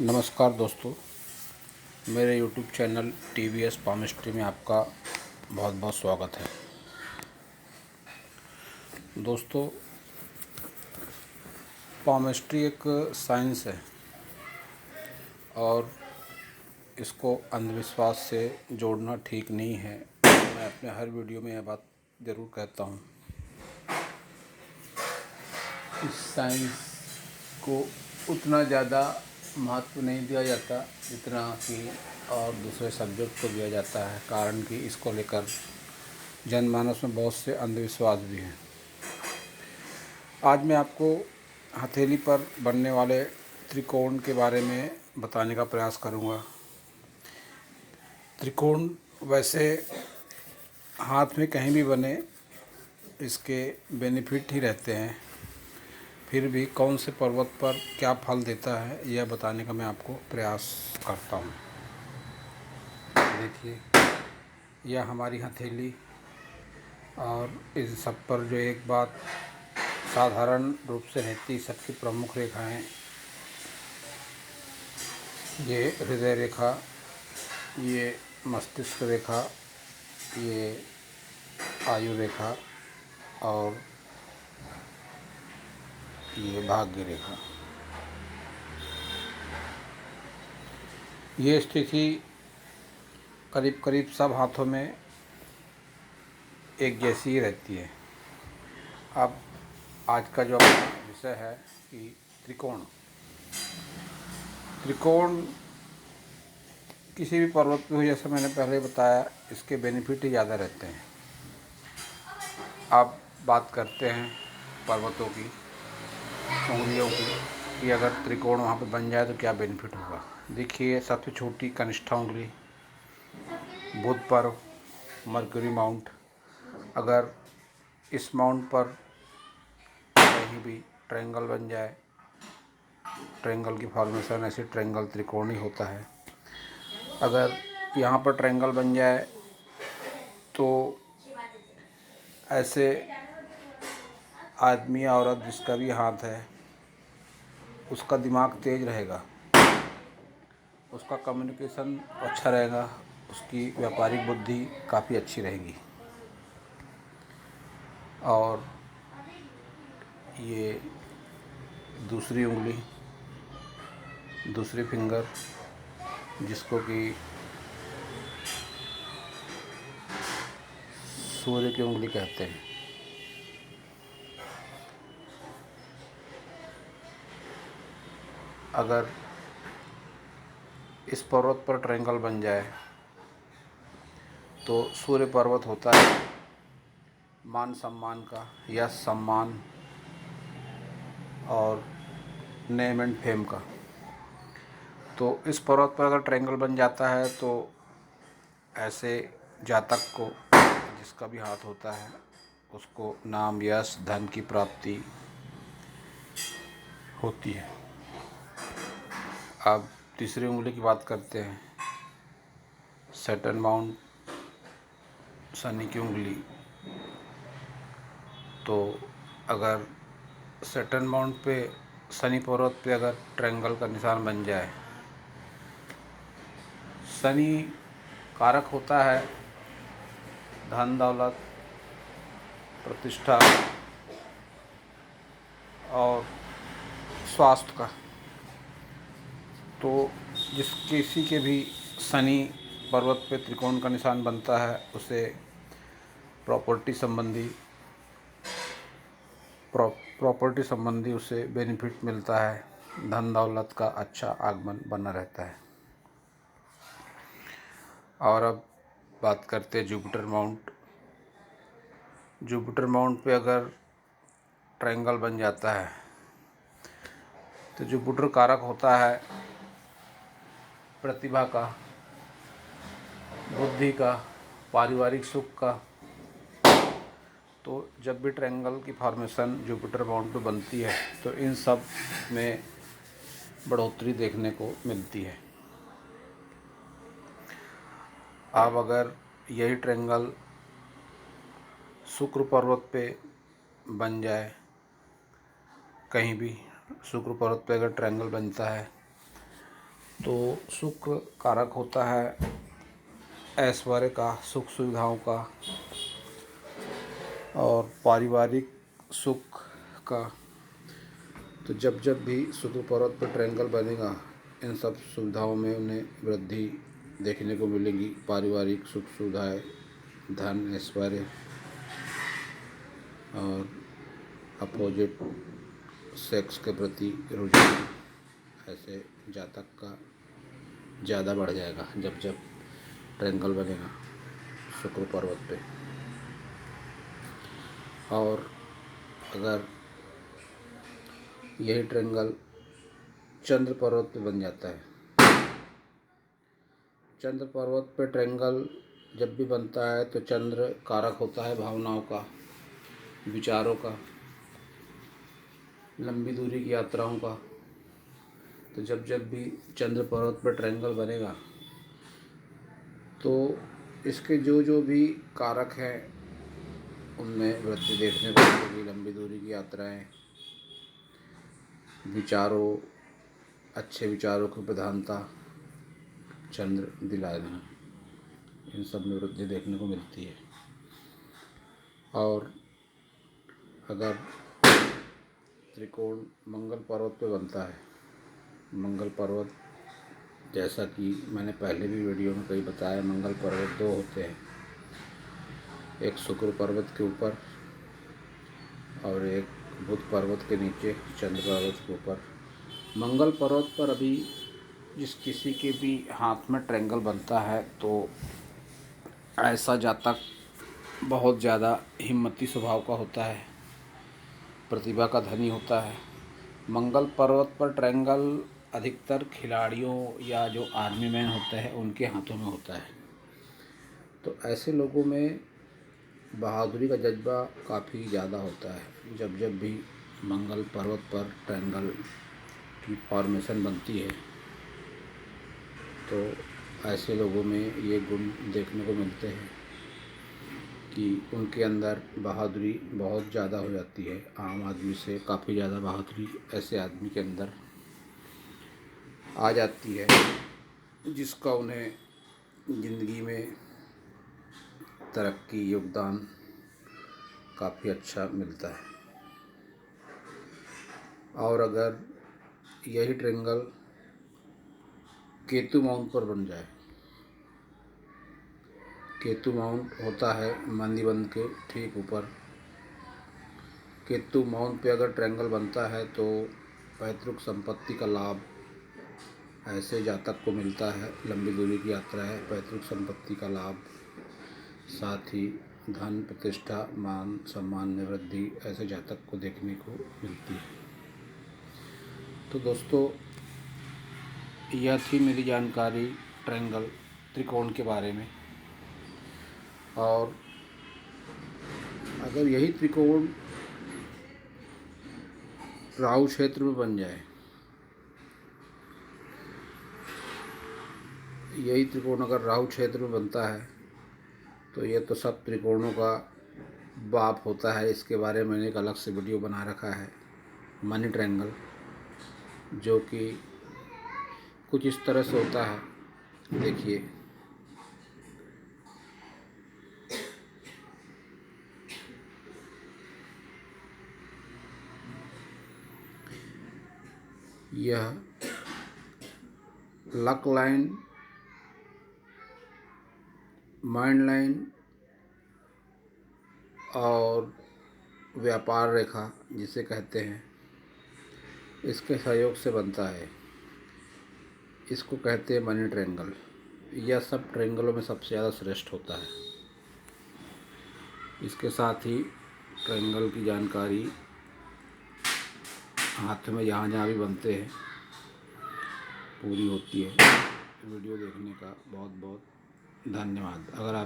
नमस्कार दोस्तों, मेरे YouTube चैनल TVS पामिस्ट्री में आपका बहुत बहुत स्वागत है। दोस्तों, पामिस्ट्री एक साइंस है और इसको अंधविश्वास से जोड़ना ठीक नहीं है। मैं अपने हर वीडियो में यह बात ज़रूर कहता हूँ। इस साइंस को उतना ज़्यादा महत्व नहीं दिया जाता जितना कि और दूसरे सब्जेक्ट को दिया जाता है, कारण कि इसको लेकर जनमानस में बहुत से अंधविश्वास भी हैं। आज मैं आपको हथेली पर बनने वाले त्रिकोण के बारे में बताने का प्रयास करूंगा। त्रिकोण वैसे हाथ में कहीं भी बने इसके बेनिफिट ही रहते हैं, फिर भी कौन से पर्वत पर क्या फल देता है यह बताने का मैं आपको प्रयास करता हूँ। देखिए, यह हमारी हथेली और इस सब पर जो एक बात साधारण रूप से रहती, सबकी प्रमुख रेखाएं, ये हृदय रेखा, ये मस्तिष्क रेखा, ये आयु रेखा और ये भाग्य रेखा। ये स्थिति करीब करीब सब हाथों में एक जैसी ही रहती है। अब आज का जो अपना विषय है कि त्रिकोण किसी भी पर्वत पे हो, जैसे मैंने पहले बताया, इसके बेनिफिट ही ज़्यादा रहते हैं। अब बात करते हैं पर्वतों की, उंगलियों की, कि अगर त्रिकोण वहाँ पे बन जाए तो क्या बेनिफिट होगा। देखिए, सबसे छोटी कनिष्ठा उंगली, बुध पर्व, मरकरी माउंट, अगर इस माउंट पर कहीं भी ट्रायंगल बन जाए, ट्रायंगल की फॉर्मेशन ऐसे ट्रायंगल त्रिकोण ही होता है। अगर यहाँ पर ट्रायंगल बन जाए तो ऐसे आदमी या औरत जिसका भी हाथ है उसका दिमाग तेज रहेगा, उसका कम्युनिकेशन अच्छा रहेगा, उसकी व्यापारिक बुद्धि काफ़ी अच्छी रहेगी। और ये दूसरी उंगली, दूसरी फिंगर, जिसको कि सूर्य की उंगली कहते हैं, अगर इस पर्वत पर ट्रायंगल बन जाए तो सूर्य पर्वत होता है मान सम्मान का, या सम्मान और नेम एंड फेम का। तो इस पर्वत पर अगर ट्रायंगल बन जाता है तो ऐसे जातक को, जिसका भी हाथ होता है, उसको नाम, यश, धन की प्राप्ति होती है। अब तीसरी उंगली की बात करते हैं, सैटर्न माउंट, शनि की उंगली। तो अगर सैटर्न माउंट पे, शनि पर्वत पे अगर ट्रायंगल का निशान बन जाए, शनि कारक होता है धन, दौलत, प्रतिष्ठा और स्वास्थ्य का। तो जिस किसी के भी शनि पर्वत पे त्रिकोण का निशान बनता है, उसे प्रॉपर्टी संबंधी उसे बेनिफिट मिलता है, धन दौलत का अच्छा आगमन बना रहता है। और अब बात करते हैं जुपिटर माउंट। जुपिटर माउंट पे अगर ट्रायंगल बन जाता है तो जुपिटर कारक होता है प्रतिभा का, बुद्धि का, पारिवारिक सुख का। तो जब भी ट्रायंगल की फॉर्मेशन जुपिटर माउंट पे बनती है तो इन सब में बढ़ोतरी देखने को मिलती है। अब अगर यही ट्रायंगल शुक्र पर्वत पे बन जाए, कहीं भी शुक्र पर्वत पे अगर ट्रायंगल बनता है तो शुक्र कारक होता है ऐश्वर्य का, सुख सुविधाओं का और पारिवारिक सुख का। तो जब जब भी शुक्र पर्वत पर ट्रायंगल बनेगा, इन सब सुविधाओं में उन्हें वृद्धि देखने को मिलेगी। पारिवारिक सुख सुविधाएँ, धन, ऐश्वर्य और अपोजिट सेक्स के प्रति रुझान ऐसे जातक का ज़्यादा बढ़ जाएगा जब जब ट्रायंगल बनेगा शुक्र पर्वत पे। और अगर यही ट्रायंगल चंद्र पर्वत पे बन जाता है, चंद्र पर्वत पे ट्रायंगल जब भी बनता है तो चंद्र कारक होता है भावनाओं का, विचारों का, लंबी दूरी की यात्राओं का। तो जब जब भी चंद्र पर्वत पर ट्रायंगल बनेगा तो इसके जो जो भी कारक हैं उनमें वृद्धि देखने को मिलेगी। लंबी दूरी की यात्राएं, विचारों, अच्छे विचारों की प्रधानता चंद्र दिलाए हैं, इन सब में वृद्धि देखने को मिलती है। और अगर त्रिकोण मंगल पर्वत पे बनता है, मंगल पर्वत जैसा कि मैंने पहले भी वीडियो में कई बताया, मंगल पर्वत दो होते हैं, एक शुक्र पर्वत के ऊपर और एक बुध पर्वत के नीचे चंद्र पर्वत के ऊपर। मंगल पर्वत पर अभी जिस किसी के भी हाथ में ट्रायंगल बनता है तो ऐसा जातक बहुत ज़्यादा हिम्मती स्वभाव का होता है, प्रतिभा का धनी होता है। मंगल पर्वत पर ट्रायंगल अधिकतर खिलाड़ियों या जो आर्मी मैन होते हैं उनके हाथों में होता है। तो ऐसे लोगों में बहादुरी का जज्बा काफ़ी ज़्यादा होता है। जब जब भी मंगल पर्वत पर ट्रायंगल की फॉर्मेशन बनती है तो ऐसे लोगों में ये गुण देखने को मिलते हैं कि उनके अंदर बहादुरी बहुत ज़्यादा हो जाती है, आम आदमी से काफ़ी ज़्यादा बहादुरी ऐसे आदमी के अंदर आ जाती है, जिसका उन्हें ज़िंदगी में तरक्की, योगदान काफ़ी अच्छा मिलता है। और अगर यही ट्रायंगल केतु माउंट पर बन जाए, केतु माउंट होता है मंदीबंध के ठीक ऊपर, केतु माउंट पे अगर ट्रायंगल बनता है तो पैतृक संपत्ति का लाभ ऐसे जातक को मिलता है। लंबी दूरी की यात्रा है, पैतृक संपत्ति का लाभ, साथ ही धन, प्रतिष्ठा, मान सम्मान में वृद्धि ऐसे जातक को देखने को मिलती है। तो दोस्तों, यह थी मेरी जानकारी ट्रायंगल, त्रिकोण के बारे में। और अगर यही त्रिकोण राहु क्षेत्र में बन जाए, यही त्रिकोण अगर राहु क्षेत्र में बनता है तो ये तो सब त्रिकोणों का बाप होता है। इसके बारे में मैंने एक अलग से वीडियो बना रखा है, मनी ट्रायंगल, जो कि कुछ इस तरह से होता है। देखिए, यह लक लाइन, माइंड लाइन और व्यापार रेखा जिसे कहते हैं, इसके सहयोग से बनता है। इसको कहते हैं मनी ट्रायंगल। यह सब ट्रायंगलों में सबसे ज़्यादा श्रेष्ठ होता है। इसके साथ ही ट्रायंगल की जानकारी हाथ में जहाँ जहाँ भी बनते हैं पूरी होती है। वीडियो देखने का बहुत बहुत धन्यवाद। अगर आप